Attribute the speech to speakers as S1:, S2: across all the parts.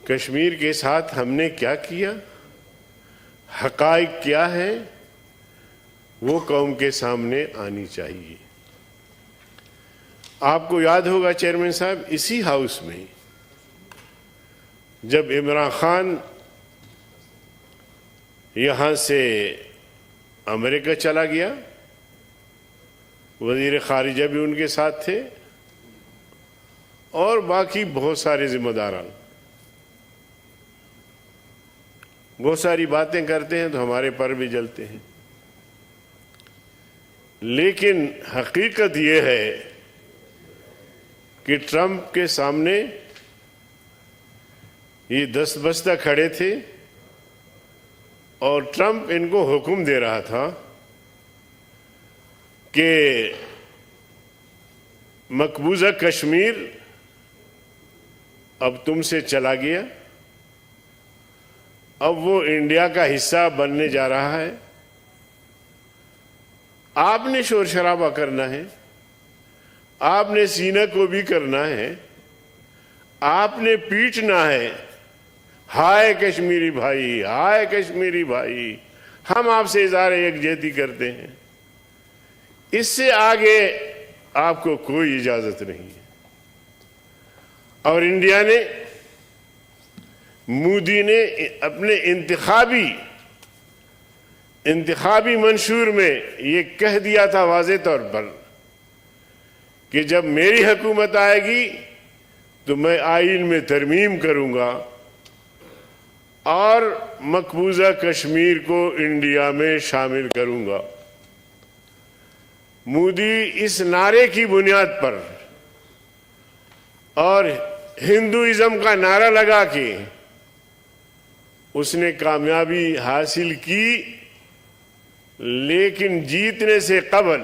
S1: کشمیر کے ساتھ ہم نے کیا کیا، حقائق کیا ہے، وہ قوم کے سامنے آنی چاہیے۔ آپ کو یاد ہوگا چیئرمین صاحب، اسی ہاؤس میں جب عمران خان یہاں سے امریکہ چلا گیا، وزیر خارجہ بھی ان کے ساتھ تھے اور باقی بہت سارے ذمہ داران، بہت ساری باتیں کرتے ہیں تو ہمارے پر بھی جلتے ہیں، لیکن حقیقت یہ ہے کہ ٹرمپ کے سامنے یہ دست بستہ کھڑے تھے اور ٹرمپ ان کو حکم دے رہا تھا کہ مقبوضہ کشمیر اب تم سے چلا گیا، اب وہ انڈیا کا حصہ بننے جا رہا ہے، آپ نے شور شرابہ کرنا ہے، آپ نے سینہ کو بھی کرنا ہے، آپ نے پیٹنا ہے، ہائے کشمیری بھائی، ہائے کشمیری بھائی، ہم آپ سے اظہار یکجہتی کرتے ہیں۔ اس سے آگے آپ کو کوئی اجازت نہیں ہے۔ اور انڈیا نے، مودی نے اپنے انتخابی منشور میں یہ کہہ دیا تھا واضح طور پر کہ جب میری حکومت آئے گی تو میں آئین میں ترمیم کروں گا اور مقبوضہ کشمیر کو انڈیا میں شامل کروں گا۔ مودی اس نعرے کی بنیاد پر اور ہندوازم کا نعرہ لگا کے اس نے کامیابی حاصل کی، لیکن جیتنے سے قبل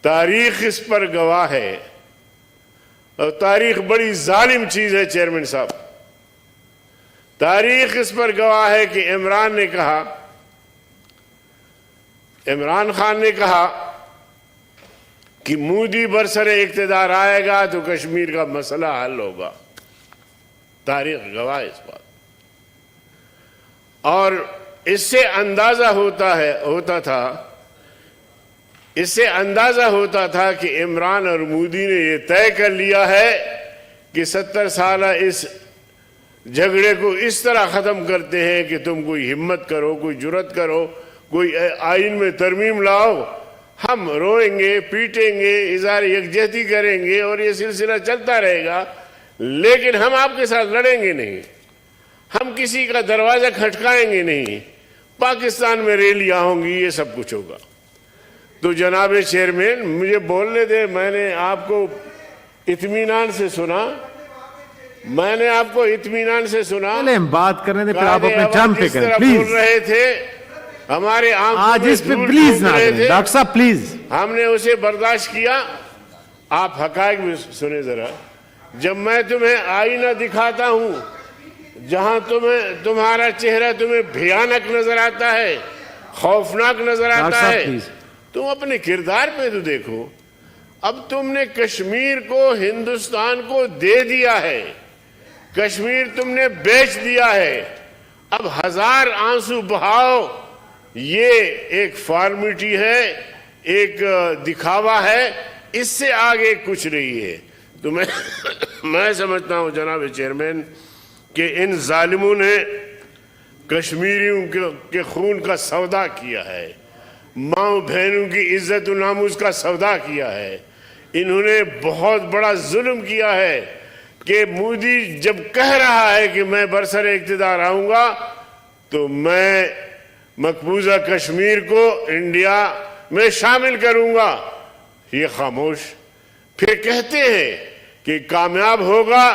S1: تاریخ اس پر گواہ ہے، اور تاریخ بڑی ظالم چیز ہے چیئرمین صاحب۔ تاریخ اس پر گواہ ہے کہ عمران خان نے کہا کہ مودی برسر اقتدار آئے گا تو کشمیر کا مسئلہ حل ہوگا، تاریخ گواہ اس بات۔ اور اس سے اندازہ ہوتا تھا کہ عمران اور مودی نے یہ طے کر لیا ہے کہ 70 سالہ اس جھگڑے کو اس طرح ختم کرتے ہیں کہ تم کوئی ہمت کرو، کوئی جرت کرو، کوئی آئین میں ترمیم لاؤ، ہم روئیں گے، پیٹیں گے، اظہار یکجہتی کریں گے اور یہ سلسلہ چلتا رہے گا، لیکن ہم آپ کے ساتھ لڑیں گے نہیں، ہم کسی کا دروازہ کھٹکائیں گے نہیں، پاکستان میں ریلیاں ہوں گی، یہ سب کچھ ہوگا۔ تو جناب چیئرمین مجھے بولنے دے، میں نے آپ کو اطمینان سے سنا،
S2: بات کرنے دے، پھر آپ اپنے ٹرم پہ کریں
S1: پلیز۔ بول رہے تھے ہمارے
S2: آج اس پہ پلیز نہ کریں ڈاکٹر صاحب، پلیز۔
S1: ہم نے اسے برداشت کیا۔ آپ حقائق بھی سنیں ذرا، جب میں تمہیں آئینہ دکھاتا ہوں جہاں تمہارا چہرہ تمہیں بھیانک نظر آتا ہے، خوفناک نظر آتا ہے، تم اپنے کردار پہ تو دیکھو۔ اب تم نے کشمیر کو ہندوستان کو دے دیا ہے، کشمیر تم نے بیچ دیا ہے، اب 1000 آنسو بہاؤ، یہ ایک فارمیلٹی ہے، ایک دکھاوا ہے، اس سے آگے کچھ نہیں ہے۔ تو میں سمجھتا ہوں جناب چیئرمین کہ ان ظالموں نے کشمیریوں کے خون کا سودا کیا ہے، ماں بہنوں کی عزت و ناموس کا سودا کیا ہے، انہوں نے بہت بڑا ظلم کیا ہے کہ مودی جب کہہ رہا ہے کہ میں برسر اقتدار آؤں گا تو میں مقبوضہ کشمیر کو انڈیا میں شامل کروں گا، یہ خاموش۔ پھر کہتے ہیں کہ کامیاب ہوگا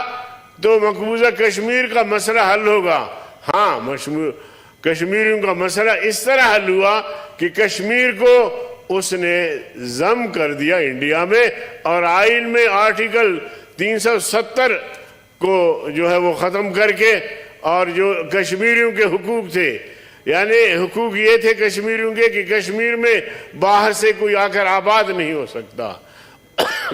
S1: تو مقبوضہ کشمیر کا مسئلہ حل ہوگا۔ ہاں، کشمیریوں کا مسئلہ اس طرح حل ہوا کہ کشمیر کو اس نے ضم کر دیا انڈیا میں، اور آئین میں آرٹیکل 370 کو جو ہے وہ ختم کر کے، اور جو کشمیریوں کے حقوق تھے، یعنی حقوق یہ تھے کشمیریوں کے کہ کشمیر میں باہر سے کوئی آ کر آباد نہیں ہو سکتا،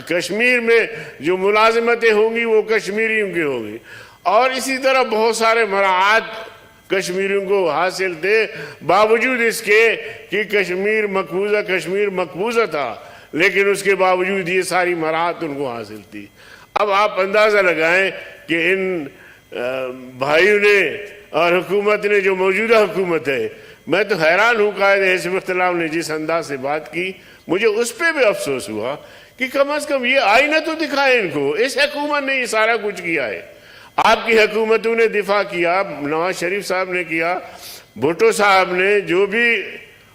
S1: کشمیر میں جو ملازمتیں ہوں گی وہ کشمیریوں کی ہوں گی، اور اسی طرح بہت سارے مراعات کشمیریوں کو حاصل تھے، باوجود اس کے کہ کشمیر مقبوضہ تھا، لیکن اس کے باوجود یہ ساری مراعات ان کو حاصل تھی۔ اب آپ اندازہ لگائیں کہ ان بھائیوں نے اور حکومت نے، جو موجودہ حکومت ہے، میں تو حیران ہوں قائد حزب اختلاف نے جس انداز سے بات کی، مجھے اس پہ بھی افسوس ہوا کہ کم از کم یہ آئینہ تو دکھائے ان کو، اس حکومت نے یہ سارا کچھ کیا ہے۔ آپ کی حکومتوں نے دفاع کیا، نواز شریف صاحب نے کیا، بھٹو صاحب نے، جو بھی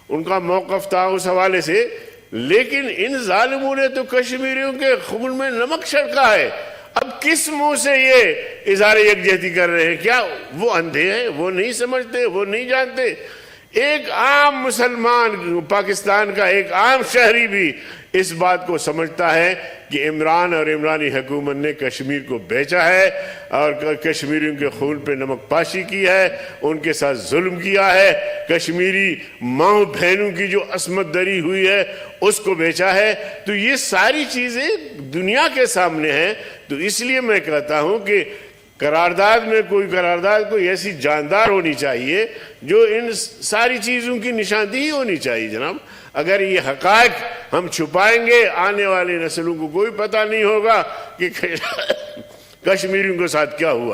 S1: ان کا موقف تھا اس حوالے سے، لیکن ان ظالموں نے تو کشمیریوں کے خون میں نمک چھڑکا ہے۔ اب کس منہ سے یہ اظہار یکجہتی کر رہے ہیں؟ کیا وہ اندھے ہیں؟ وہ نہیں سمجھتے؟ وہ نہیں جانتے؟ ایک عام مسلمان، پاکستان کا ایک عام شہری بھی اس بات کو سمجھتا ہے کہ عمران اور عمرانی حکومت نے کشمیر کو بیچا ہے اور کشمیریوں کے خون پہ نمک پاشی کی ہے، ان کے ساتھ ظلم کیا ہے، کشمیری ماں بہنوں کی جو عصمت دری ہوئی ہے اس کو بیچا ہے۔ تو یہ ساری چیزیں دنیا کے سامنے ہیں۔ تو اس لیے میں کہتا ہوں کہ قرارداد میں کوئی ایسی جاندار ہونی چاہیے جو ان ساری چیزوں کی نشاندہی ہونی چاہیے جناب۔ اگر یہ حقائق ہم چھپائیں گے، آنے والی نسلوں کو کوئی پتہ نہیں ہوگا کہ کشمیریوں کے ساتھ کیا ہوا۔